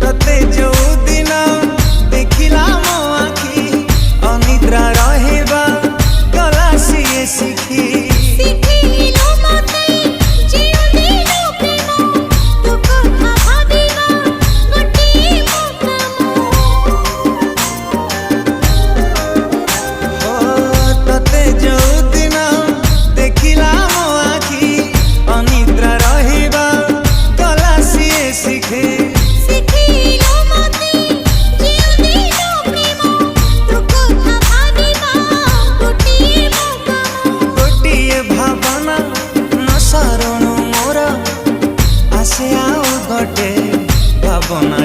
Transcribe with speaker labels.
Speaker 1: तते जो दिन देखिला मो आखी अनिद्रा रहिबा गला सिए शिखी भावना